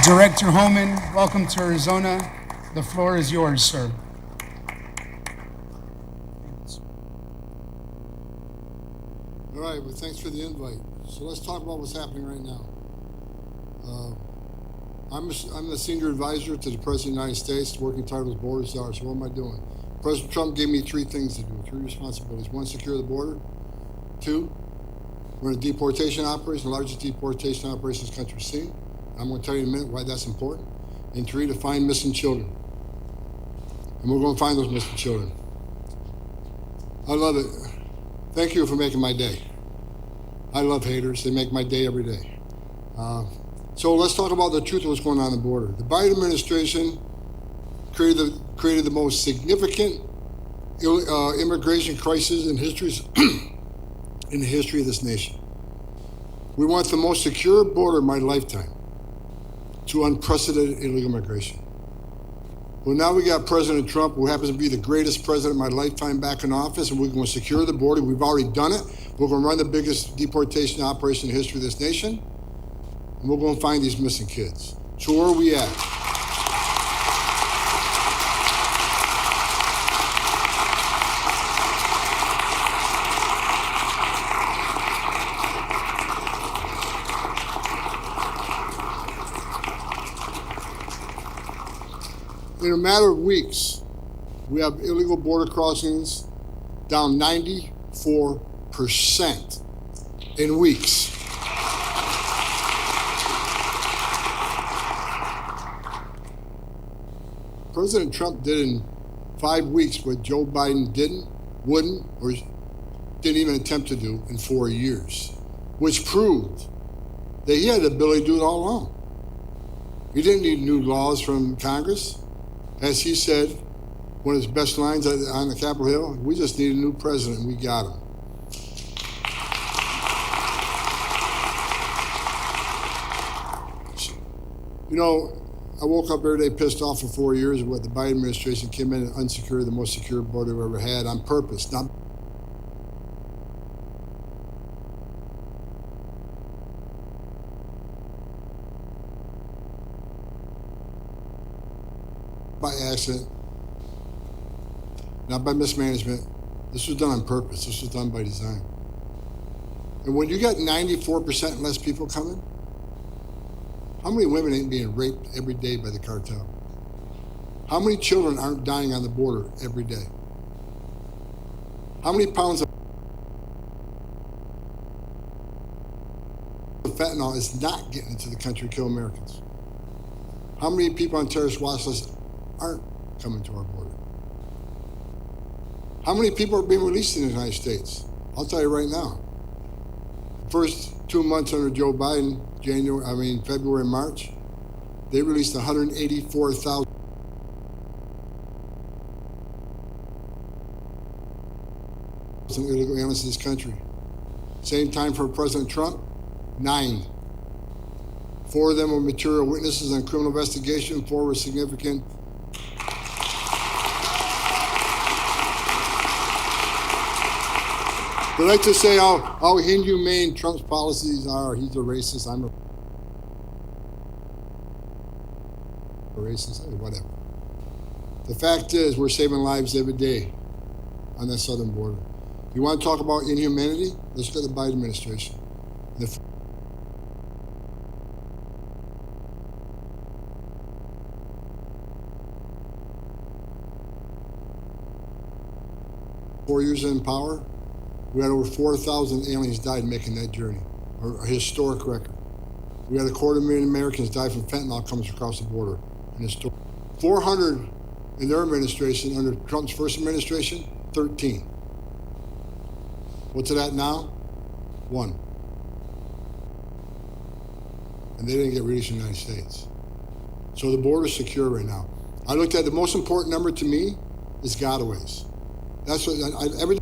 Director Homan, welcome to Arizona. The floor is yours, sir. All right, well, thanks for the invite. So let's talk about what's happening right now. I'm the senior advisor to the President of the United States, working title is Border Czar. So what am I doing? President Trump gave me three things to do, three responsibilities. One, secure the border. Two, we're in a deportation operation, the largest deportation operation this country's seen. I'm going to tell you in a minute why that's important. And three, to find missing children. And we're going to find those missing children. I love it. Thank you for making my day. I love haters. They make my day every day. So let's talk about the truth of what's going on the border. The Biden administration created the most significant immigration crisis in in the history of this nation. We want the most secure border in my lifetime to unprecedented illegal immigration. Well, now we got President Trump, who happens to be the greatest president of my lifetime, back in office, and we're going to secure the border. We've already done it. We're going to run the biggest deportation operation in the history of this nation, and we're going to find these missing kids. So where are we at? In a matter of weeks, we have illegal border crossings down 94% in weeks. President Trump did in 5 weeks what Joe Biden wouldn't, or didn't even attempt to do in 4 years, which proved that he had the ability to do it all along. He didn't need new laws from Congress. As he said, one of his best lines on the Capitol Hill, we just need a new president, and we got him. You know, I woke up every day pissed off for 4 years of what the Biden administration came in and unsecured the most secure border we ever had on purpose, not by accident, not by mismanagement. This was done on purpose. This was done by design. And when you got 94% less people coming, how many women ain't being raped every day by the cartel? How many children aren't dying on the border every day? How many pounds of fentanyl is not getting into the country to kill Americans? How many people on terrorist watch lists aren't coming to our border? How many people are being released in the United States? I'll tell you right now. The first 2 months under Joe Biden, February and March, they released 184,000 illegal aliens in this country. Same time for President Trump, 9. 4 of them were material witnesses on criminal investigation, 4 were significant They like to say how inhumane Trump's policies are. He's a racist. I'm a racist. Whatever. The fact is, we're saving lives every day on that southern border. You want to talk about inhumanity? Let's look at the Biden administration. The 4 years in power, we had over 4,000 aliens died making that journey, a historic record. We had 250,000 Americans die from fentanyl comes across the border. 400 in their administration, under Trump's first administration, 13. What's it at now? 1. And they didn't get released in the United States. So the border's secure right now. I looked at the most important number to me is gotaways. That's what every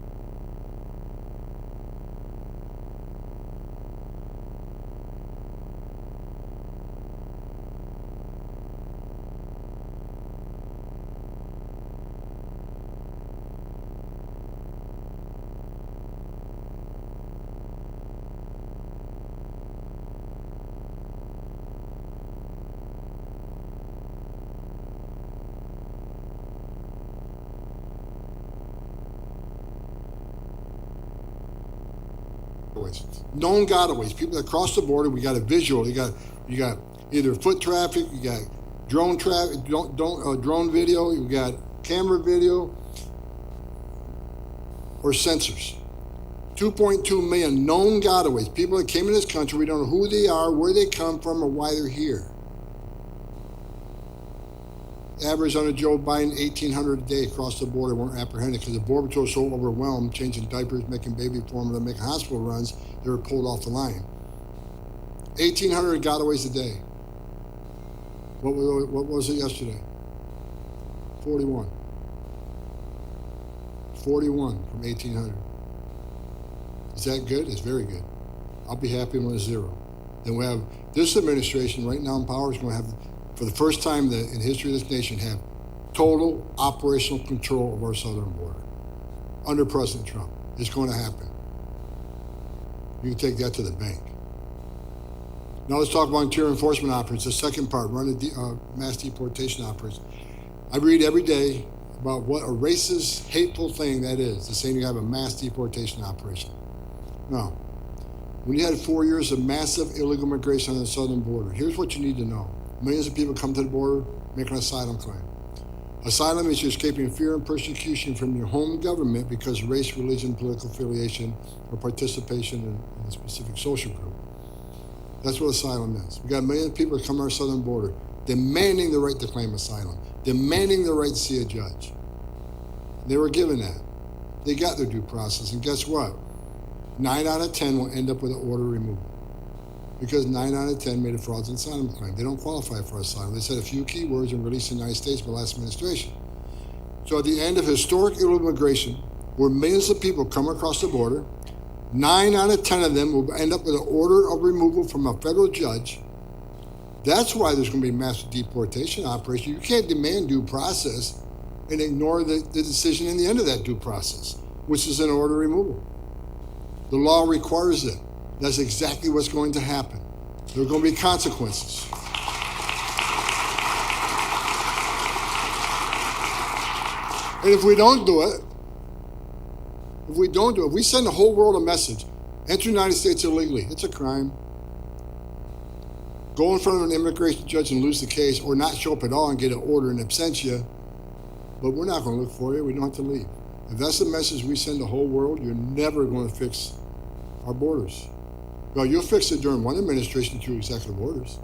gotaways, known gotaways, people that cross the border. We got a visual. You got either foot traffic, you got drone traffic, drone video, you got camera video, or sensors. 2.2 million known gotaways, people that came in this country. We don't know who they are, where they come from, or why they're here. Average under Joe Biden, 1,800 a day across the border weren't apprehended because the Border Patrol was so overwhelmed, changing diapers, making baby formula, making hospital runs, they were pulled off the line. 1,800 gotaways a day. What was it yesterday? 41. 41 from 1,800. Is that good? It's very good. I'll be happy when it's zero. Then we have this administration right now in power is going to have, for the first time in the history of this nation, have total operational control of our southern border under President Trump. It's going to happen. You can take that to the bank. Now let's talk about interior enforcement operations, the second part, running mass deportation operations. I read every day about what a racist, hateful thing that is, to saying you have a mass deportation operation. No. When you had 4 years of massive illegal migration on the southern border, here's what you need to know. Millions of people come to the border, make an asylum claim. Asylum is you're escaping fear and persecution from your home government because of race, religion, political affiliation, or participation in a specific social group. That's what asylum is. We got millions of people that come to our southern border, demanding the right to claim asylum, demanding the right to see a judge. They were given that. They got their due process, and guess what? 9 out of 10 will end up with an order removal because 9 out of 10 made a fraudulent asylum claim. They don't qualify for asylum. They said a few key words and released in the United States by the last administration. So at the end of historic illegal immigration, where millions of people come across the border, 9 out of 10 of them will end up with an order of removal from a federal judge. That's why there's going to be a massive deportation operation. You can't demand due process and ignore the decision in the end of that due process, which is an order removal. The law requires it. That's exactly what's going to happen. There are going to be consequences. And if we don't do it, if we send the whole world a message, enter the United States illegally, it's a crime. Go in front of an immigration judge and lose the case, or not show up at all and get an order in absentia, but we're not going to look for you, we don't have to leave. If that's the message we send the whole world, you're never going to fix our borders. Well, you'll fix it during one administration through executive orders.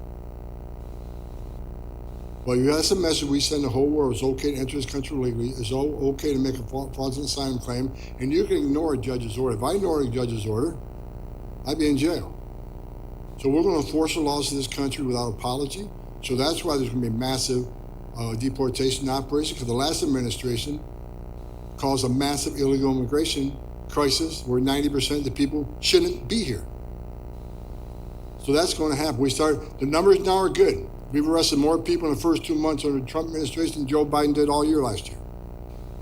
Well, that's a message we send the whole world. It's okay to enter this country legally. It's okay to make a fraudulent asylum claim, and you can ignore a judge's order. If I ignore a judge's order, I'd be in jail. So we're going to enforce the laws of this country without apology. So that's why there's going to be massive deportation operation, because the last administration caused a massive illegal immigration crisis where 90% of the people shouldn't be here. So that's going to happen. The numbers now are good. We've arrested more people in the first 2 months under the Trump administration than Joe Biden did all year last year.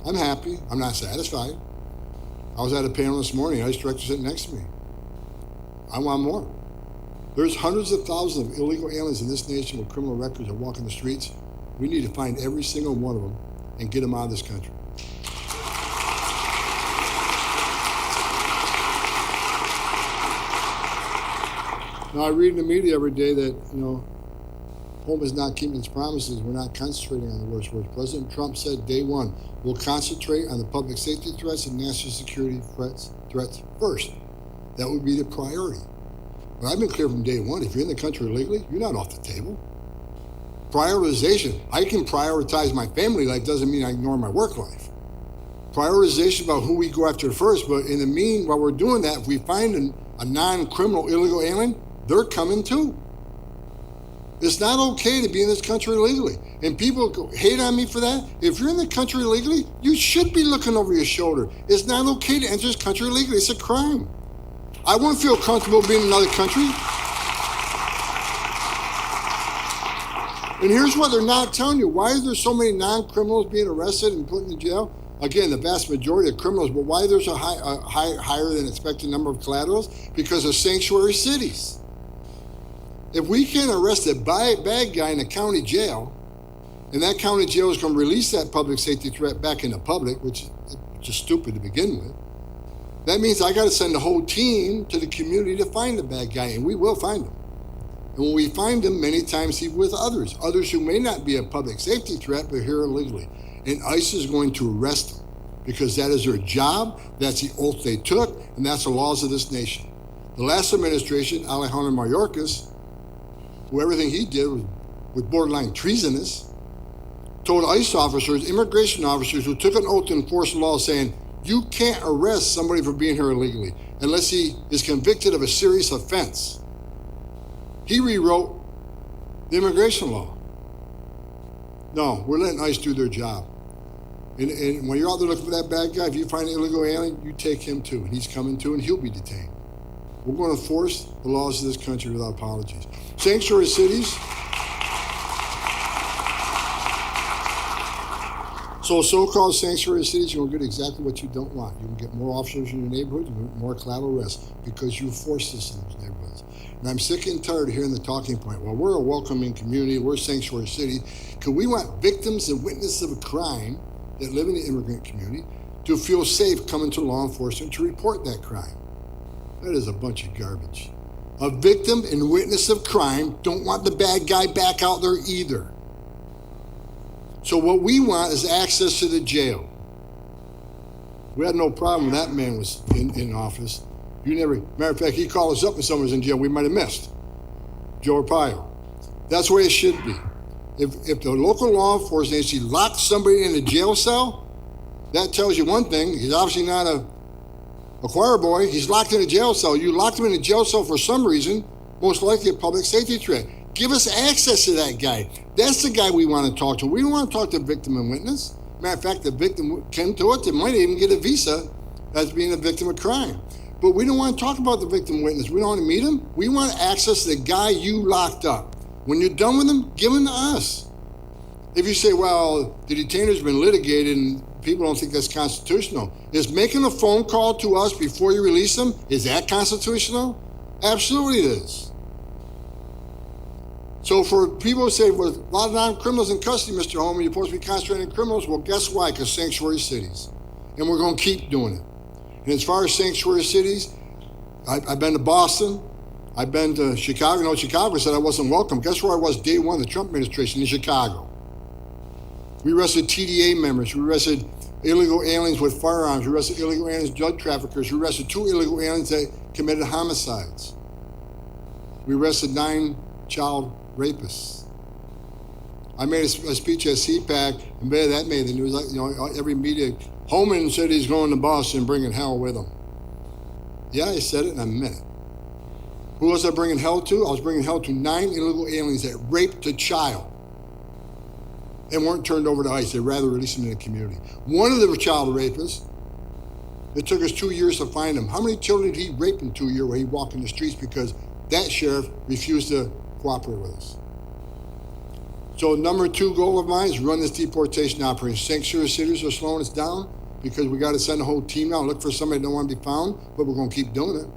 I'm happy. I'm not satisfied. I was at a panel this morning. I just director sitting next to me. I want more. There's hundreds of thousands of illegal aliens in this nation with criminal records that walk in the streets. We need to find every single one of them and get them out of this country. Now, I read in the media every day that, Home is not keeping its promises. We're not concentrating on the worst. President Trump said day one, we'll concentrate on the public safety threats and national security threats first. That would be the priority. But I've been clear from day one, if you're in the country illegally, you're not off the table. Prioritization. I can prioritize my family life, doesn't mean I ignore my work life. Prioritization about who we go after first, but in the meanwhile we're doing that, if we find a non-criminal illegal alien, they're coming too. It's not okay to be in this country illegally. And people hate on me for that. If you're in the country illegally, you should be looking over your shoulder. It's not okay to enter this country illegally. It's a crime. I wouldn't feel comfortable being in another country. And here's what they're not telling you. Why is there so many non-criminals being arrested and put in jail? Again, the vast majority of criminals, but why there's a higher than expected number of collaterals? Because of sanctuary cities. If we can't arrest a bad guy in a county jail, and that county jail is going to release that public safety threat back in the public, which is just stupid to begin with, That means I got to send a whole team to the community to find the bad guy, and we will find him. And when we find him, many times he's with others who may not be a public safety threat, but here illegally. And ICE is going to arrest them because that is their job, that's the oath they took, and that's the laws of this nation. The last administration, Alejandro Mayorkas, who everything he did was borderline treasonous, told ICE officers, immigration officers who took an oath to enforce the law saying, you can't arrest somebody for being here illegally unless he is convicted of a serious offense. He rewrote the immigration law. No, we're letting ICE do their job. And when you're out there looking for that bad guy, if you find an illegal alien, you take him too, and he's coming too, and he'll be detained. We're going to enforce the laws of this country without apologies. Sanctuary cities. So-called sanctuary cities, you'll get exactly what you don't want. You can get more officers in your neighborhood, you can get more collateral arrests because you force this in those neighborhoods. And I'm sick and tired of hearing the talking point, well, we're a welcoming community, we're a sanctuary city, because we want victims and witnesses of a crime that live in the immigrant community to feel safe coming to law enforcement to report that crime. That is a bunch of garbage. A victim and witness of crime don't want the bad guy back out there either. So what we want is access to the jail. We had no problem when that man was in office. Matter of fact, he called us up when someone was in jail we might have missed. Joe Arpaio. That's the way it should be. If the local law enforcement agency locks somebody in a jail cell, that tells you one thing. He's obviously not a choir boy. He's locked in a jail cell. You locked him in a jail cell for some reason, most likely a public safety threat. Give us access to that guy. That's the guy we want to talk to. We don't want to talk to victim and witness. Matter of fact, the victim came to us. They might even get a visa as being a victim of crime. But we don't want to talk about the victim witness. We don't want to meet him. We want access to the guy you locked up. When you're done with him, give him to us. If you say, well, the detainer's been litigated and people don't think that's constitutional, is making a phone call to us before you release them, is that constitutional? Absolutely it is. So for people who say, well, a lot of non-criminals in custody, Mr. Homan, you're supposed to be concentrating on criminals, well, guess why? Because sanctuary cities. And we're going to keep doing it. And as far as sanctuary cities, I've been to Boston. I've been to Chicago. You know, Chicago said I wasn't welcome. Guess where I was day one of the Trump administration? In Chicago. We arrested TDA members. We arrested illegal aliens with firearms. We arrested illegal aliens, drug traffickers. We arrested 2 illegal aliens that committed homicides. We arrested 9 child rapists. I made a speech at CPAC, and that made the news. You know, every media. Homan said he's going to Boston and bringing hell with him. Yeah, I said it, and I meant it. Who was I bringing hell to? I was bringing hell to 9 illegal aliens that raped a child and weren't turned over to ICE. They'd rather release them in the community. One of the child rapists, it took us 2 years to find him. How many children did he rape in 2 years where he walked in the streets because that sheriff refused to cooperate with us? So number 2 goal of mine is run this deportation operation. Sanctuary cities are slowing us down because we got to send a whole team out and look for somebody that don't want to be found, but we're going to keep doing it.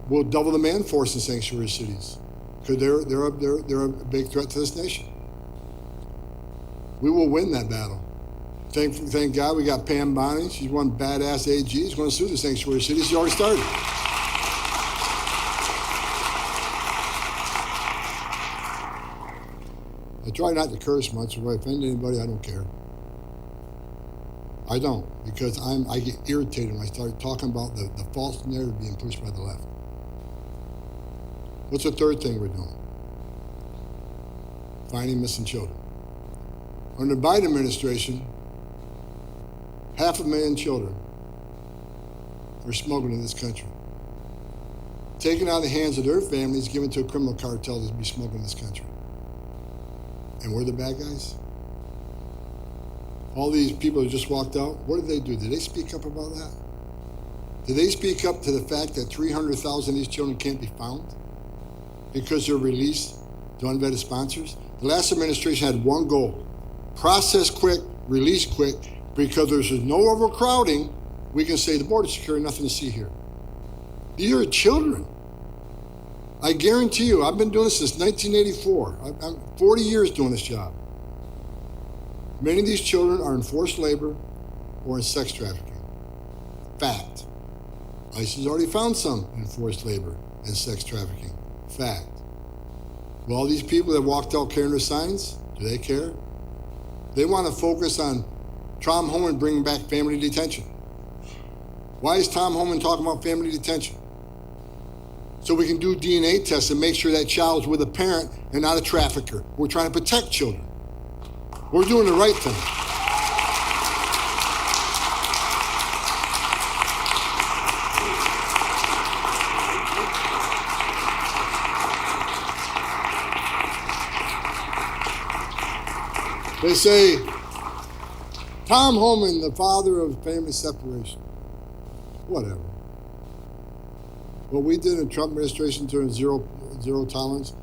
We'll double the man force in sanctuary cities because they're a big threat to this nation. We will win that battle. Thank God we got Pam Bonnie. She's one badass AG. She's going to sue the sanctuary cities. She already started. I try not to curse much. If I offend anybody, I don't care. I don't, because I get irritated when I start talking about the false narrative being pushed by the left. What's the third thing we're doing? Finding missing children. Under the Biden administration, 500,000 children are smuggled in this country. Taken out of the hands of their families, given to a criminal cartel to be smuggled in this country. And we're the bad guys? All these people who just walked out, what did they do? Did they speak up about that? Did they speak up to the fact that 300,000 of these children can't be found because they're released to unvetted sponsors? The last administration had one goal: process quick, release quick, because there's no overcrowding. We can say the border security, nothing to see here. These are children. I guarantee you, I've been doing this since 1984. I'm 40 years doing this job. Many of these children are in forced labor or in sex trafficking. Fact. ICE has already found some in forced labor and sex trafficking. Fact. Well, all these people that walked out carrying their signs, do they care? They want to focus on Tom Homan bringing back family detention. Why is Tom Homan talking about family detention? So we can do DNA tests and make sure that child is with a parent and not a trafficker. We're trying to protect children. We're doing the right thing. They say, Tom Homan, the father of family separation. Whatever. What we did in the Trump administration during zero tolerance,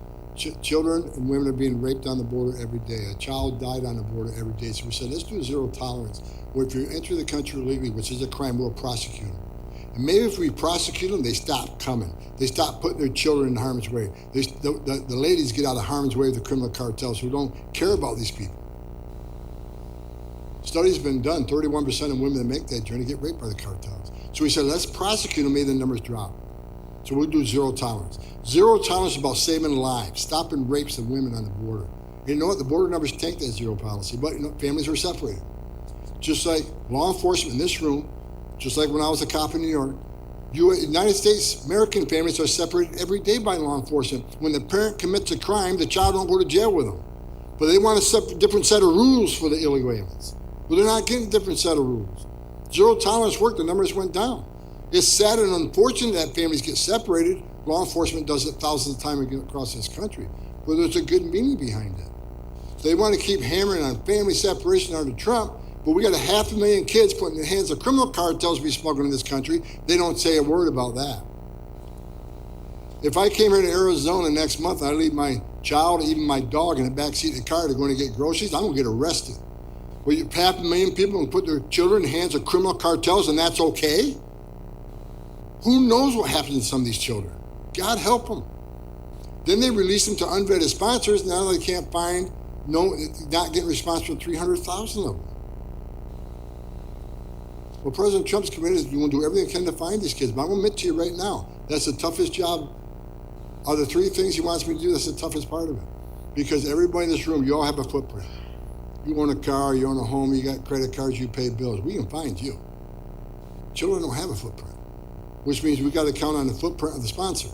children and women are being raped on the border every day. A child died on the border every day. So we said, let's do zero tolerance, where if you enter the country illegally, which is a crime, we'll prosecute them. And maybe if we prosecute them, they stop coming. They stop putting their children in harm's way. The ladies get out of harm's way of the criminal cartels who don't care about these people. Studies have been done, 31% of women that make that journey get raped by the cartels. So we said, let's prosecute them, maybe the numbers drop. So we'll do zero tolerance. Zero tolerance is about saving lives, stopping rapes of women on the border. And you know what? The border numbers take that zero policy, but families are separated. Just like law enforcement in this room, just like when I was a cop in New York, United States American families are separated every day by law enforcement. When the parent commits a crime, the child don't go to jail with them. But they want a different set of rules for the illegal aliens. Well, they're not getting a different set of rules. Zero tolerance worked, the numbers went down. It's sad and unfortunate that families get separated. Law enforcement does it thousands of times across this country, but there's a good meaning behind it. They want to keep hammering on family separation under Trump, but we got 500,000 kids put in the hands of criminal cartels to be smuggled in this country. They don't say a word about that. If I came here to Arizona next month, I leave my child, even my dog, in the backseat of the car to go and get groceries, I'm going to get arrested. Well, 500,000 people can put their children in the hands of criminal cartels, and that's okay? Who knows what happens to some of these children? God help them. Then they release them to unvetted sponsors. Now they can't find, not getting responsible for 300,000 of them. Well, President Trump's committed to do everything he can to find these kids. But I'm going to admit to you right now, that's the toughest job. Of the 3 things he wants me to do, that's the toughest part of it. Because everybody in this room, you all have a footprint. You own a car, you own a home, you got credit cards, you pay bills. We can find you. Children don't have a footprint, which means we got to count on the footprint of the sponsor.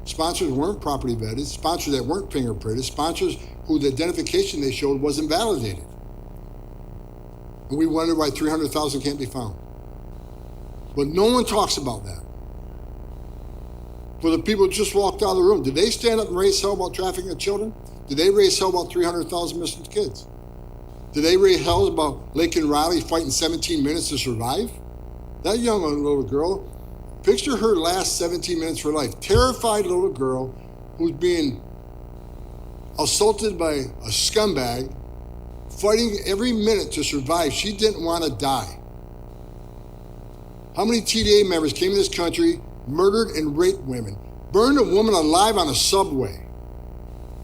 Sponsors weren't property vetted, sponsors that weren't fingerprinted, sponsors who the identification they showed wasn't validated. And we wonder why 300,000 can't be found. But no one talks about that. For the people who just walked out of the room, did they stand up and raise hell about trafficking of children? Did they raise hell about 300,000 missing kids? Did they raise hell about Laken Riley fighting 17 minutes to survive? That young little girl, picture her last 17 minutes of her life. Terrified little girl who's being assaulted by a scumbag, fighting every minute to survive. She didn't want to die. How many TDA members came to this country, murdered and raped women, burned a woman alive on a subway?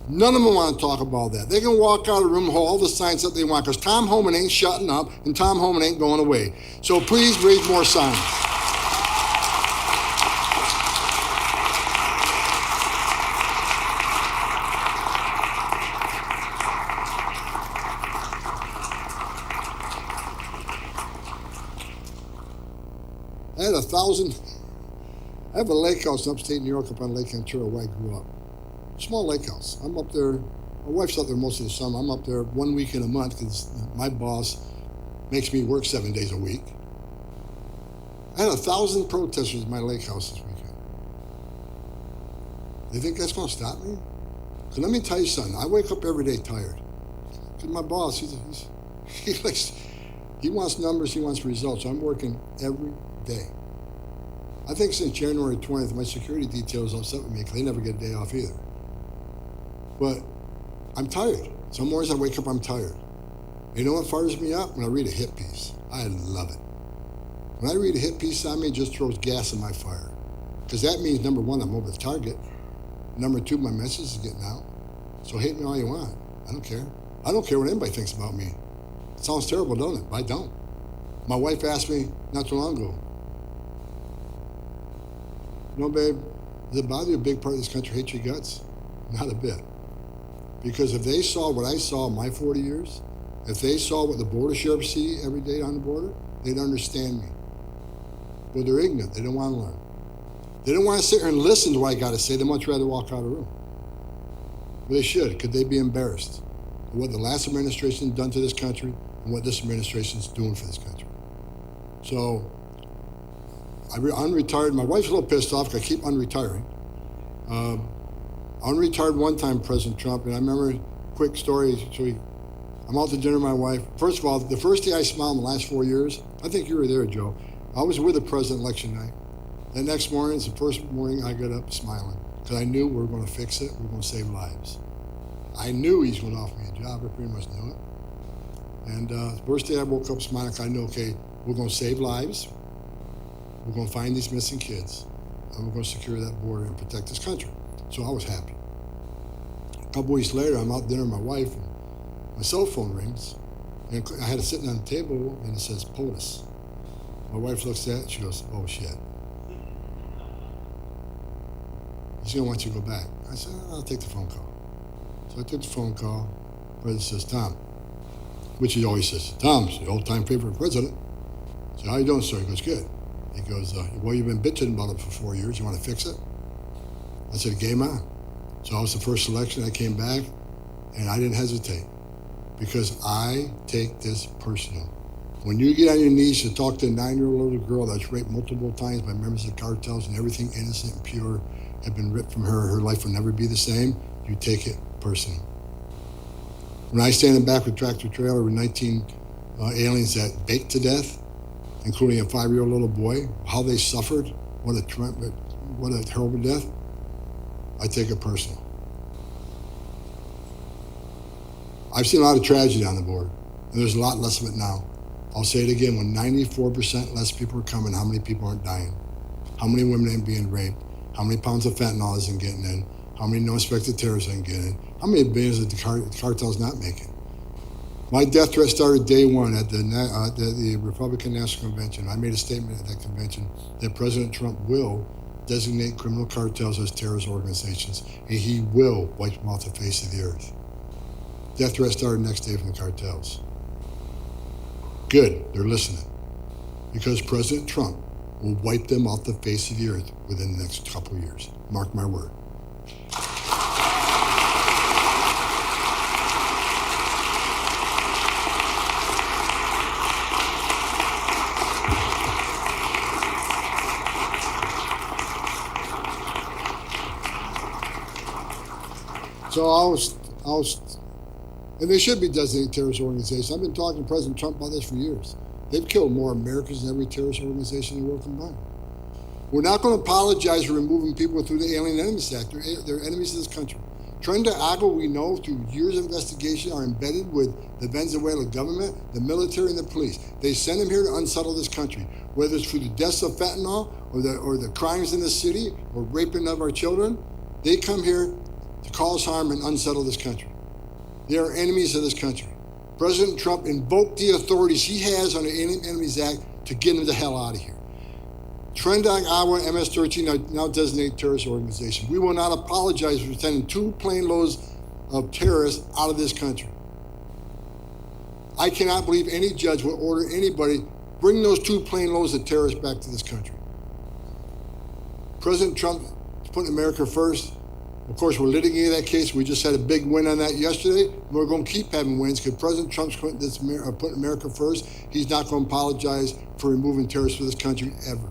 None of them want to talk about that. They can walk out of the room, hold all the signs that they want, because Tom Homan ain't shutting up and Tom Homan ain't going away. So please raise more signs. I have a lake house in upstate New York up on Lake Ontario where I grew up. Small lake house. I'm up there. My wife's up there most of the summer. I'm up there 1 week in a month because my boss makes me work 7 days a week. I had 1,000 protesters at my lake house this weekend. You think that's going to stop me? So let me tell you something. I wake up every day tired. Because my boss, he wants numbers, he wants results. So I'm working every day. I think since January 20th, my security detail is upset with me because they never get a day off either. But I'm tired. Some mornings I wake up, I'm tired. You know what fires me up? When I read a hit piece. I love it. When I read a hit piece on me, it just throws gas in my fire. Because that means, number one, I'm over the target. Number two, my message is getting out. So hate me all you want. I don't care. I don't care what anybody thinks about me. It sounds terrible, don't it? But I don't. My wife asked me not too long ago, No, babe, does it bother you a big part of this country hates your guts? Not a bit. Because if they saw what I saw in my 40 years, if they saw what the border sheriffs see every day on the border, they'd understand me. But they're ignorant. They don't want to learn. They don't want to sit here and listen to what I got to say. They'd much rather walk out of the room. But they should. Could they be embarrassed at what the last administration done to this country and what this administration is doing for this country? So I unretired. My wife's a little pissed off because I keep unretiring. I unretired one time, President Trump, and I remember a quick story. I'm out to dinner with my wife. First of all, the first day I smiled in the last 4 years, I think you were there, Joe. I was with the president election night. The next morning, it's the first morning I got up smiling because I knew we were going to fix it. We were going to save lives. I knew he's going to offer me a job. I pretty much knew it. And the first day I woke up smiling, I knew, okay, we're going to save lives. We're going to find these missing kids. And we're going to secure that border and protect this country. So I was happy. A couple weeks later, I'm out to dinner with my wife, and my cell phone rings. And I had it sitting on the table, and it says POTUS. My wife looks at it, she goes, oh, shit. He's going to want you to go back. I said, I'll take the phone call. So I took the phone call. The president says, Tom, which he always says, Tom's the old-time favorite president. I said, how you doing, sir? He goes, good. He goes, well, you've been bitching about it for 4 years. You want to fix it? I said, game on. So I was the first selection. I came back, and I didn't hesitate because I take this personal. When you get on your knees to talk to a 9-year-old little girl that's raped multiple times by members of cartels and everything innocent and pure have been ripped from her life will never be the same, you take it personal. When I stand in the back with a tractor trailer with 19 aliens that baked to death, including a 5-year-old little boy, how they suffered, what a terrible death, I take it personal. I've seen a lot of tragedy on the border, and there's a lot less of it now. I'll say it again, when 94% less people are coming, how many people aren't dying? How many women ain't being raped? How many pounds of fentanyl isn't getting in? How many no-inspected terrorists ain't getting in? How many billions of the cartel's not making? My death threat started day one at the Republican National Convention. I made a statement at that convention that President Trump will designate criminal cartels as terrorist organizations, and he will wipe them off the face of the earth. Death threat started next day from the cartels. Good, they're listening. Because President Trump will wipe them off the face of the earth within the next couple of years. Mark my word. So and they should be designated terrorist organizations. I've been talking to President Trump about this for years. They've killed more Americans than every terrorist organization in the world combined. We're not going to apologize for removing people through the Alien Enemies Act. They're enemies of this country. Trinidad and Tobago, we know through years of investigation, are embedded with the Venezuela government, the military, and the police. They send them here to unsettle this country, whether it's through the deaths of fentanyl or the crimes in the city or raping of our children. They come here to cause harm and unsettle this country. They are enemies of this country. President Trump invoked the authorities he has under the Alien Enemies Act to get them the hell out of here. Trinidad and Tobago and MS-13 are now designated terrorist organizations. We will not apologize for sending 2 plane loads of terrorists out of this country. I cannot believe any judge will order anybody bring those 2 plane loads of terrorists back to this country. President Trump is putting America first. Of course, we're litigating that case. We just had a big win on that yesterday. We're going to keep having wins because President Trump's putting America first. He's not going to apologize for removing terrorists from this country ever.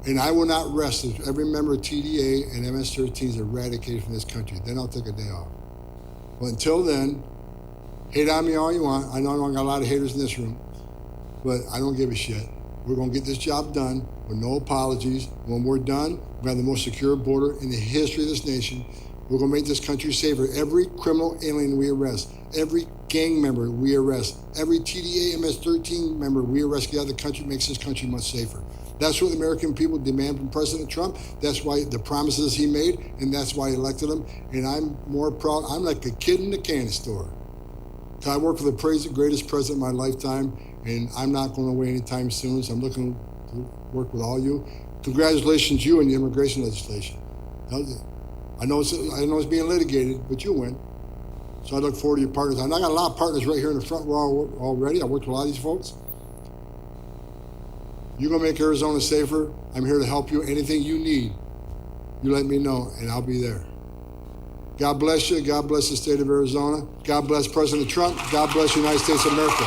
And I will not rest if every member of TDA and MS-13 is eradicated from this country. Then I'll take a day off. But until then, hate on me all you want. I know I got a lot of haters in this room, but I don't give a shit. We're going to get this job done with no apologies. When we're done, we have the most secure border in the history of this nation. We're going to make this country safer. Every criminal alien we arrest, every gang member we arrest, every TDA MS-13 member we arrest get out of the country makes this country much safer. That's what the American people demand from President Trump. That's why the promises he made, and that's why he elected him. And I'm more proud. I'm like a kid in the candy store. I worked for the greatest president of my lifetime, and I'm not going away anytime soon. So I'm looking to work with all you. Congratulations, you and the immigration legislation. I know it's being litigated, but you win. So I look forward to your partners. And I got a lot of partners right here in the front row already. I worked with a lot of these folks. You're going to make Arizona safer. I'm here to help you. Anything you need, you let me know, and I'll be there. God bless you. God bless the state of Arizona. God bless President Trump. God bless the United States of America.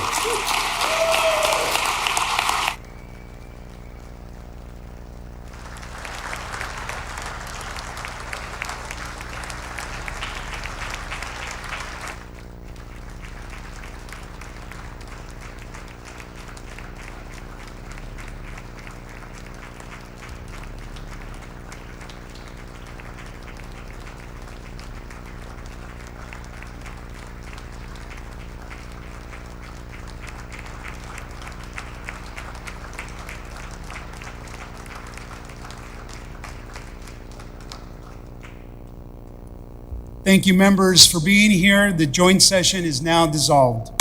Thank you, members, for being here. The joint session is now dissolved.